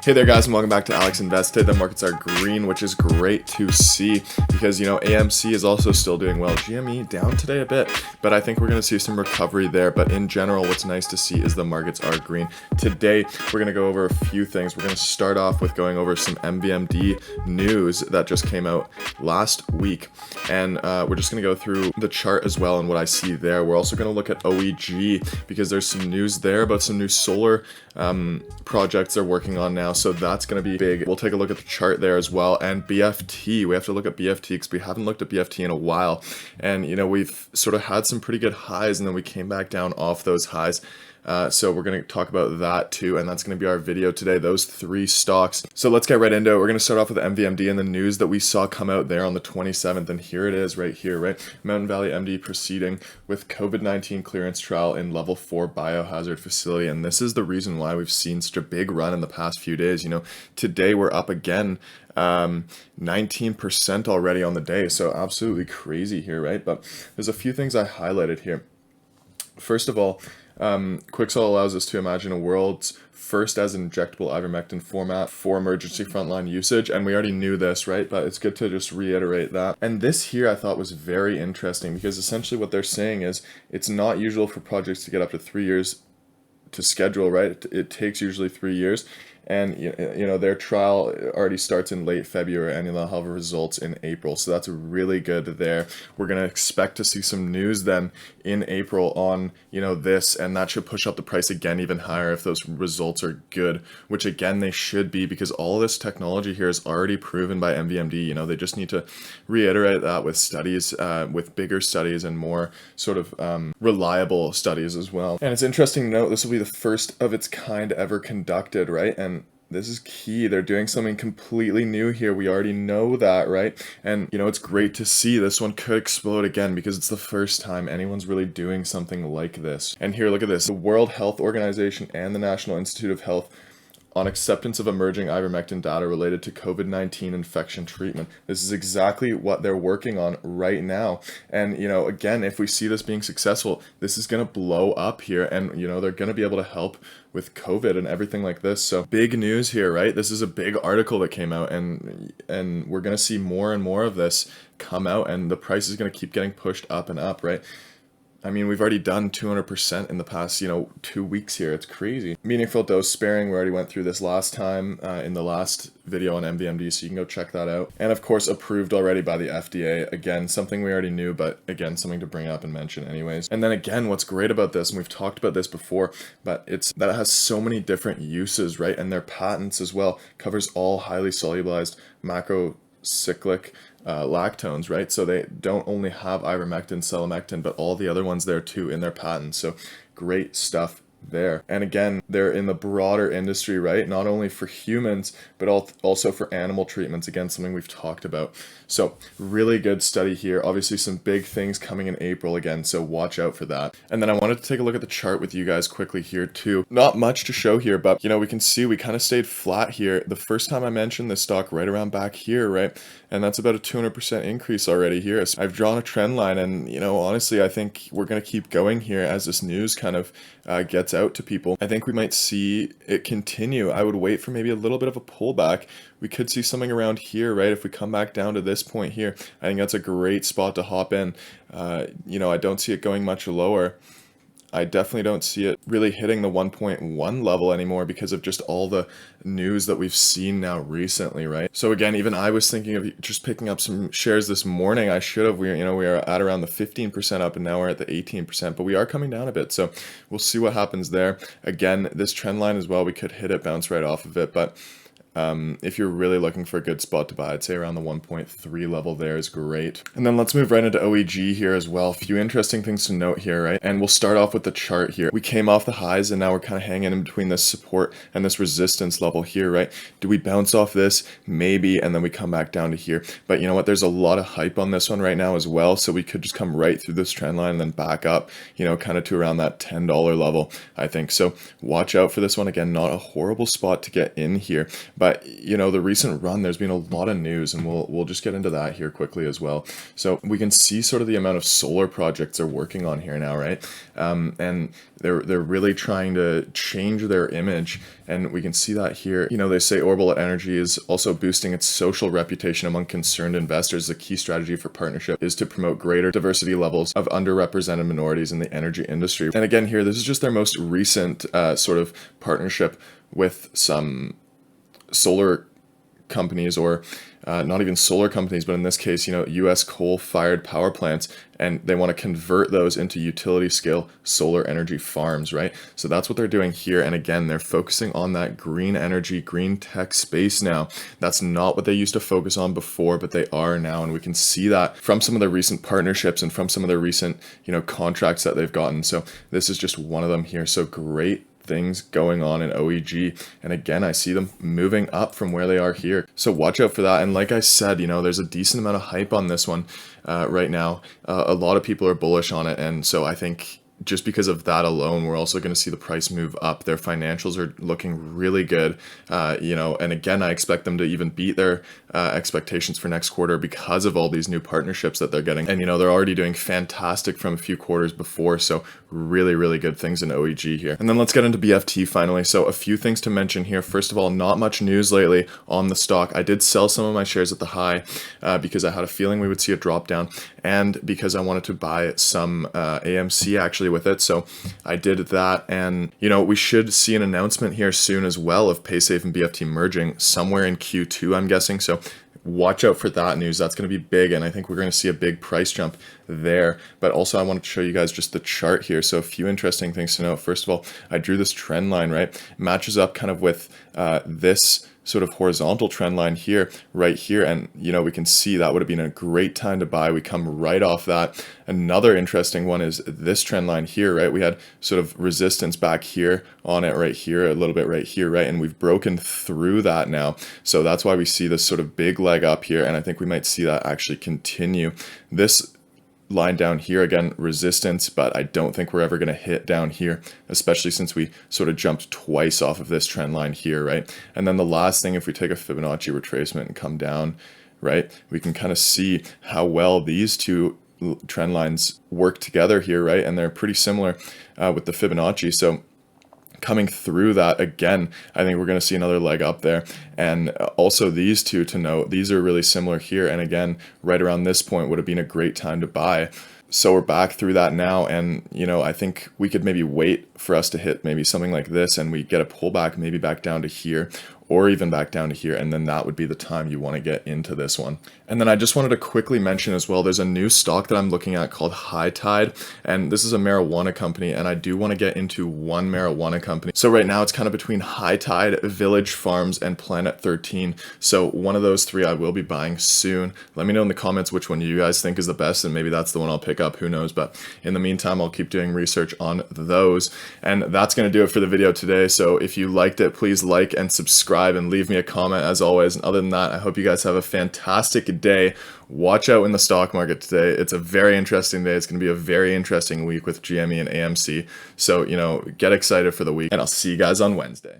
Hey there guys, and welcome back to Alex Invested. The markets are green, which is great to see because, AMC is also still doing well. GME down today a bit, but I think we're going to see some recovery there. But in general, what's nice to see is the markets are green. Today, we're going to go over a few things. We're going to start off with going over some MVMD news that just came out last week. And we're just going to go through the chart as well and what I see there. We're also going to look at OEG because there's some news there about some new solar projects they're working on now. So that's going to be big. We'll take a look at the chart there as well. And BFT, we have to look at BFT because we haven't looked at BFT in a while. And, we've sort of had some pretty good highs and then we came back down off those highs. So we're going to talk about that too, and that's going to be our video today, those three stocks. So let's get right into it. We're going to start off with MVMD and the news that we saw come out there on the 27th, and here it is right here, right? Mountain Valley MD proceeding with COVID-19 clearance trial in level 4 biohazard facility, and this is the reason why we've seen such a big run in the past few days. Today we're up again 19% already on the day, so absolutely crazy here, right? But there's a few things I highlighted here. First of all, Quixel allows us to imagine a world's first as injectable ivermectin format for emergency frontline usage, and we already knew this, right? But it's good to just reiterate that. And this here I thought was very interesting because essentially what they're saying is it's not usual for projects to get up to 3 years to schedule, right? It takes usually 3 years. And their trial already starts in late February and they'll have results in April. So that's really good there. We're going to expect to see some news then in April on, this, and that should push up the price again even higher if those results are good, which again, they should be because all of this technology here is already proven by MVMD. They just need to reiterate that with studies, with bigger studies and more sort of reliable studies as well. And it's interesting to note this will be the first of its kind ever conducted, right? And this is key. They're doing something completely new here. We already know that, right? And, it's great to see this one could explode again because it's the first time anyone's really doing something like this. And here, look at this. The World Health Organization and the National Institute of Health on acceptance of emerging ivermectin data related to COVID-19 infection treatment. This is exactly what they're working on right now. And, again, if we see this being successful, this is going to blow up here and, they're going to be able to help with COVID and everything like this. So big news here, right? This is a big article that came out and we're going to see more and more of this come out and the price is going to keep getting pushed up and up, right? I mean, we've already done 200% in the past, 2 weeks here. It's crazy. Meaningful dose sparing, we already went through this last time in the last video on MVMD, so you can go check that out. And of course, approved already by the FDA. Again, something we already knew, but again, something to bring up and mention anyways. And then again, what's great about this, and we've talked about this before, but it's that it has so many different uses, right? And their patents as well covers all highly solubilized macrocyclic lactones, right? So they don't only have ivermectin, selamectin, but all the other ones there too in their patents. So great stuff there. And again, they're in the broader industry, right? Not only for humans, but also for animal treatments. Again, something we've talked about. So really good study here. Obviously some big things coming in April again, so watch out for that. And then I wanted to take a look at the chart with you guys quickly here too. Not much to show here, but we can see we kind of stayed flat here. The first time I mentioned this stock right around back here, right? And that's about a 200% increase already here. So I've drawn a trend line and, honestly, I think we're going to keep going here as this news kind of gets out to people. I think we might see it continue. I would wait for maybe a little bit of a pullback. We could see something around here, right? If we come back down to this point here, I think that's a great spot to hop in. I don't see it going much lower. I definitely don't see it really hitting the 1.1 level anymore because of just all the news that we've seen now recently, right? So again, even I was thinking of just picking up some shares this morning. I should have. We are at around the 15% up and now we're at the 18%, but we are coming down a bit. So we'll see what happens there. Again, this trend line as well, we could hit it, bounce right off of it, but if you're really looking for a good spot to buy, I'd say around the 1.3 level there is great. And then let's move right into OEG here as well. A few interesting things to note here, right? And we'll start off with the chart here. We came off the highs and now we're kind of hanging in between this support and this resistance level here, right? Do we bounce off this? Maybe, and then we come back down to here. But you know what? There's a lot of hype on this one right now as well. So we could just come right through this trend line and then back up, kind of to around that $10 level, I think. So watch out for this one. Again, not a horrible spot to get in here, but But you know, the recent run, there's been a lot of news, and we'll just get into that here quickly as well. So we can see sort of the amount of solar projects they're working on here now, right? And they're really trying to change their image, and we can see that here. You know, they say Orbital Energy is also boosting its social reputation among concerned investors. The key strategy for partnership is to promote greater diversity levels of underrepresented minorities in the energy industry. And again, here, this is just their most recent sort of partnership with some solar companies, or not even solar companies, but in this case, you know, US coal-fired power plants, and they want to convert those into utility scale solar energy farms, right? So that's what they're doing here. And again, they're focusing on that green energy, green tech space now. That's not what they used to focus on before, but they are now. And we can see that from some of the recent partnerships and from some of the recent, you know, contracts that they've gotten. So this is just one of them here. So great things going on in OEG, and again, I see them moving up from where they are here, so watch out for that. And like I said, you know, there's a decent amount of hype on this one right now. A lot of people are bullish on it, and so I think just because of that alone, we're also going to see the price move up. Their financials are looking really good, you know, and again, I expect them to even beat their expectations for next quarter because of all these new partnerships that they're getting. And, you know, they're already doing fantastic from a few quarters before, so really, really good things in OEG here. And then let's get into BFT finally. So a few things to mention here. First of all, not much news lately on the stock. I did sell some of my shares at the high because I had a feeling we would see a drop down, and because I wanted to buy some AMC actually with it. So I did that, and you know, we should see an announcement here soon as well of PaySafe and BFT merging somewhere in Q2, I'm guessing. So watch out for that news. That's going to be big, and I think we're going to see a big price jump there. But also, I wanted to show you guys just the chart here. So a few interesting things to note. First of all, I drew this trend line, right? It matches up kind of with this sort of horizontal trend line here, right here, and you know, we can see that would have been a great time to buy. We come right off that. Another interesting one is this trend line here, right? We had sort of resistance back here on it, right here, a little bit right here, right? And we've broken through that now. So that's why we see this sort of big leg up here, and I think we might see that actually continue. This line down here, again, resistance, but I don't think we're ever going to hit down here, especially since we sort of jumped twice off of this trend line here, right? And then the last thing, if we take a Fibonacci retracement and come down, right, we can kind of see how well these two trend lines work together here, right? And they're pretty similar with the Fibonacci. So coming through that again, I think we're going to see another leg up there. And also these two to note, these are really similar here, and again, right around this point would have been a great time to buy. So we're back through that now, and you know, I think we could maybe wait for us to hit maybe something like this, and we get a pullback maybe back down to here, or even back down to here, and then that would be the time you want to get into this one. And then I just wanted to quickly mention as well, there's a new stock that I'm looking at called High Tide, and this is a marijuana company, and I do want to get into one marijuana company. So right now it's kind of between High Tide, Village Farms, and Planet 13. So one of those three I will be buying soon. Let me know in the comments which one you guys think is the best, and maybe that's the one I'll pick up, who knows. But in the meantime, I'll keep doing research on those. And that's going to do it for the video today. So if you liked it, please like and subscribe and leave me a comment as always. And other than that, I hope you guys have a fantastic day. Watch out in the stock market today. It's a very interesting day. It's going to be a very interesting week with GME and AMC. So, you know, get excited for the week, and I'll see you guys on Wednesday.